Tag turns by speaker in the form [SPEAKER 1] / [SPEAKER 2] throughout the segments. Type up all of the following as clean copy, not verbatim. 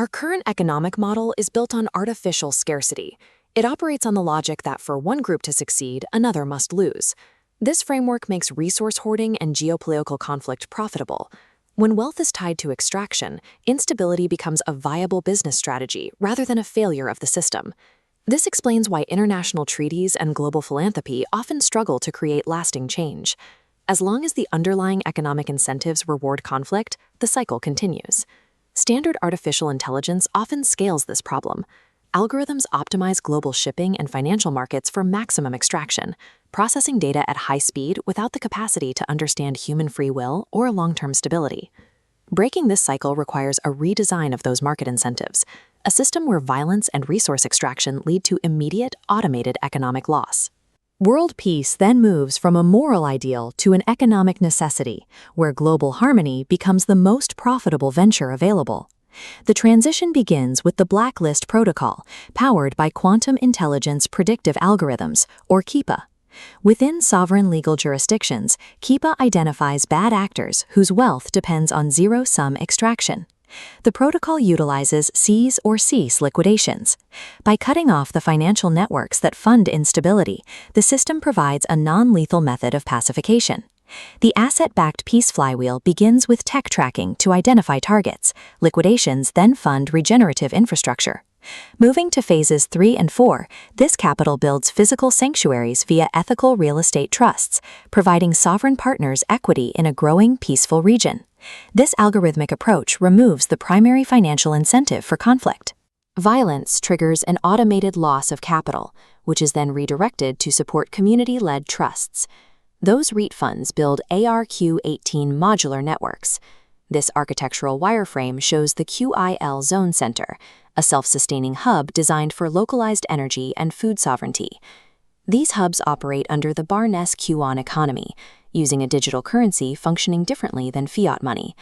[SPEAKER 1] Our current economic model is built on artificial scarcity. It operates on the logic that for one group to succeed, another must lose. This framework makes resource hoarding and geopolitical conflict profitable. When wealth is tied to extraction, instability becomes a viable business strategy rather than a failure of the system. This explains why international treaties and global philanthropy often struggle to create lasting change. As long as the underlying economic incentives reward conflict, the cycle continues. Standard artificial intelligence often scales this problem. Algorithms optimize global shipping and financial markets for maximum extraction, processing data at high speed without the capacity to understand human free will or long-term stability. Breaking this cycle requires a redesign of those market incentives, a system where violence and resource extraction lead to immediate, automated economic loss. World peace then moves from a moral ideal to an economic necessity, where global harmony becomes the most profitable venture available. The transition begins with the Blacklist Protocol, powered by Quantum Intelligence Predictive Algorithms, or QIPA. Within sovereign legal jurisdictions, QIPA identifies bad actors whose wealth depends on zero-sum extraction. The protocol utilizes seize or cease liquidations. By cutting off the financial networks that fund instability, the system provides a non-lethal method of pacification. The asset-backed peace flywheel begins with tech tracking to identify targets. Liquidations then fund regenerative infrastructure. Moving to phases 3 and 4, this capital builds physical sanctuaries via ethical real estate trusts, providing sovereign partners equity in a growing, peaceful region. This algorithmic approach removes the primary financial incentive for conflict. Violence triggers an automated loss of capital, which is then redirected to support community-led trusts. Those REIT funds build ARQ-18 modular networks. This architectural wireframe shows the QIL Zone Center, a self-sustaining hub designed for localized energy and food sovereignty. These hubs operate under the Barnes QAnon economy, using a digital currency functioning differently than fiat money.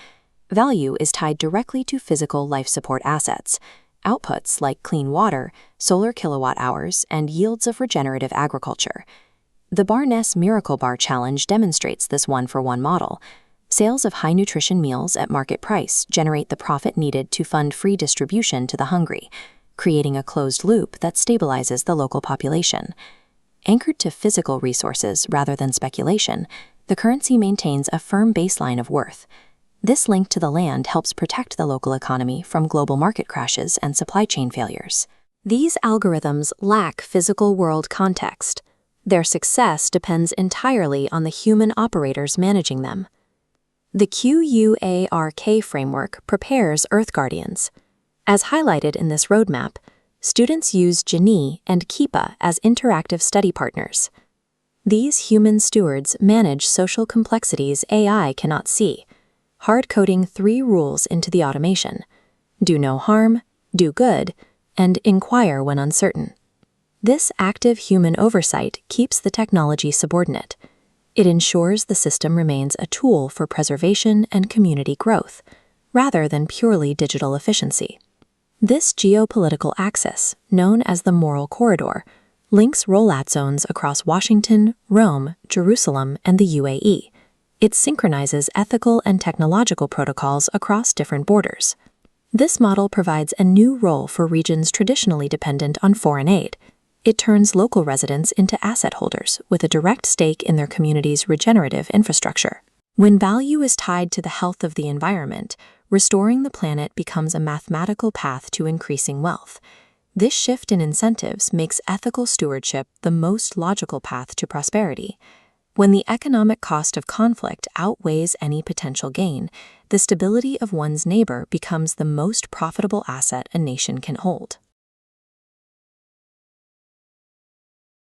[SPEAKER 1] Value is tied directly to physical life support assets, outputs like clean water, solar kilowatt hours, and yields of regenerative agriculture. The Barnes Miracle Bar Challenge demonstrates this one-for-one model. Sales of high-nutrition meals at market price generate the profit needed to fund free distribution to the hungry, creating a closed loop that stabilizes the local population. Anchored to physical resources rather than speculation, the currency maintains a firm baseline of worth. This link to the land helps protect the local economy from global market crashes and supply chain failures. These algorithms lack physical world context. Their success depends entirely on the human operators managing them. The QUARK framework prepares Earth Guardians. As highlighted in this roadmap, students use Genie and QIPA as interactive study partners. These human stewards manage social complexities AI cannot see, hard-coding 3 rules into the automation: do no harm, do good, and inquire when uncertain. This active human oversight keeps the technology subordinate. It ensures the system remains a tool for preservation and community growth, rather than purely digital efficiency. This geopolitical axis, known as the Moral Corridor, links rollout zones across Washington, Rome, Jerusalem, and the UAE. It synchronizes ethical and technological protocols across different borders. This model provides a new role for regions traditionally dependent on foreign aid. It turns local residents into asset holders with a direct stake in their community's regenerative infrastructure. When value is tied to the health of the environment, restoring the planet becomes a mathematical path to increasing wealth. This shift in incentives makes ethical stewardship the most logical path to prosperity. When the economic cost of conflict outweighs any potential gain, the stability of one's neighbor becomes the most profitable asset a nation can hold.